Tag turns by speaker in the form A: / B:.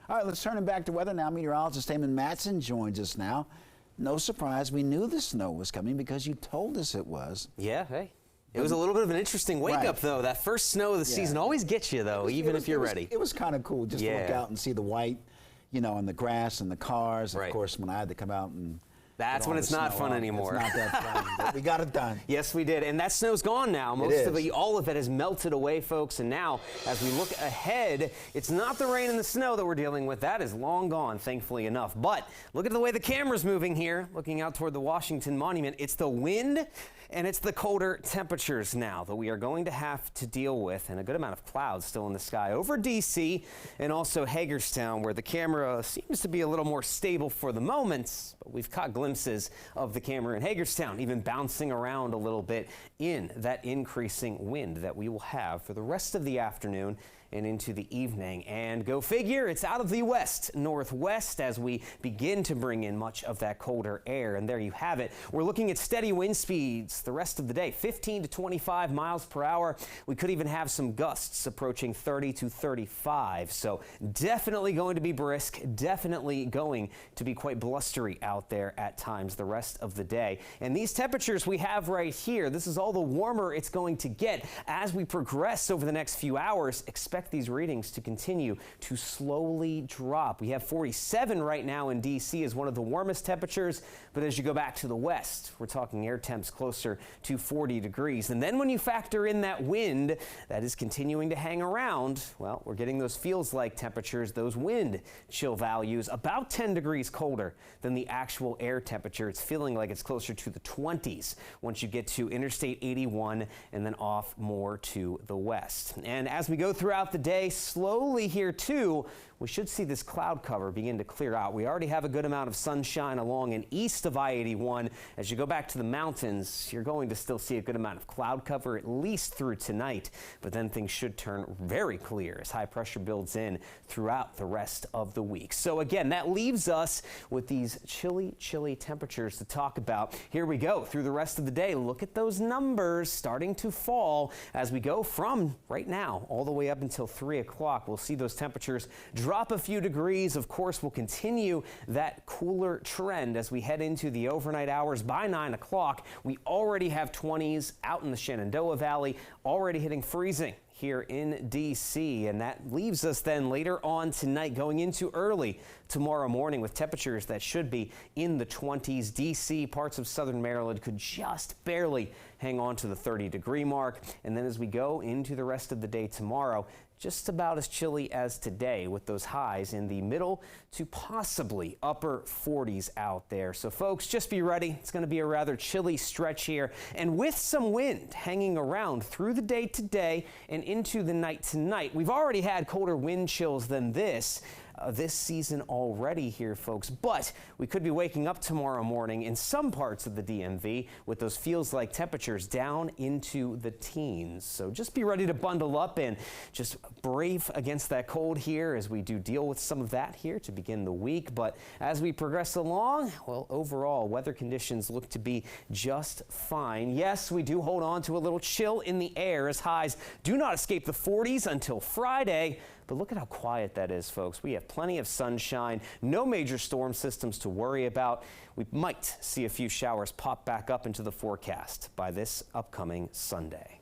A: All right, let's turn it back to weather now. Meteorologist Eamon Matson joins us now. No surprise, we knew the snow was coming because you told us it was.
B: Yeah, hey. It was a little bit of an interesting wake-up, though. That first snow of the season always gets you, though, even if you're ready.
A: It was kind of cool just to look out and see the white, you know, on the grass and the cars. Of course, when I had to come out and...
B: That's when it's not fun anymore.
A: It's not that fun, but we got it done.
B: Yes, we did. And that snow's gone now. All of it has melted away, folks. And now, as we look ahead, it's not the rain and the snow that we're dealing with. That is long gone, thankfully enough. But look at the way the camera's moving here, looking out toward the Washington Monument. It's the wind and it's the colder temperatures now that we are going to have to deal with, and a good amount of clouds still in the sky over D.C. and also Hagerstown, where the camera seems to be a little more stable for the moment. But we've caught glimpses of the camera in Hagerstown even bouncing around a little bit in that increasing wind that we will have for the rest of the afternoon and into the evening. And go figure, it's out of the west northwest as we begin to bring in much of that colder air. And there you have it. We're looking at steady wind speeds the rest of the day, 15 to 25 miles per hour. We could even have some gusts approaching 30 to 35. So definitely going to be brisk, definitely going to be quite blustery out there at times the rest of the day. And these temperatures we have right here, this is all the warmer it's going to get as we progress over the next few hours. Expect these readings to continue to slowly drop. We have 47 right now in D.C. as one of the warmest temperatures, but as you go back to the west, we're talking air temps closer to 40 degrees. And then when you factor in that wind that is continuing to hang around, well, we're getting those feels like temperatures, those wind chill values, about 10 degrees colder than the actual air temperature. It's feeling like it's closer to the 20s once you get to Interstate 81 and then off more to the west. And as we go throughout the day, slowly here too, we should see this cloud cover begin to clear out. We already have a good amount of sunshine along and east of I-81. As you go back to the mountains, you're going to still see a good amount of cloud cover at least through tonight, but then things should turn very clear as high pressure builds in throughout the rest of the week. So again, that leaves us with these chilly temperatures to talk about. Here we go through the rest of the day. Look at those numbers starting to fall as we go from right now all the way up until 3 o'clock. We'll see those temperatures drop a few degrees. Of course, we'll continue that cooler trend as we head into the overnight hours. By 9 o'clock, we already have 20s out in the Shenandoah Valley, already hitting freezing here in D.C. And that leaves us then later on tonight going into early tomorrow morning with temperatures that should be in the 20s. D.C., parts of southern Maryland could just barely hang on to the 30-degree mark. And then as we go into the rest of the day tomorrow, just about as chilly as today with those highs in the middle to possibly upper 40s out there. So folks, just be ready. It's going to be a rather chilly stretch here, and with some wind hanging around through the day today and into the night tonight. We've already had colder wind chills than this season already here, folks, but we could be waking up tomorrow morning in some parts of the DMV with those feels like temperatures down into the teens. So just be ready to bundle up and just brave against that cold here as we do deal with some of that here to begin the week. But as we progress along, well, overall weather conditions look to be just fine. Yes, we do hold on to a little chill in the air as highs do not escape the 40s until Friday. But look at how quiet that is, folks. We have plenty of sunshine, no major storm systems to worry about. We might see a few showers pop back up into the forecast by this upcoming Sunday.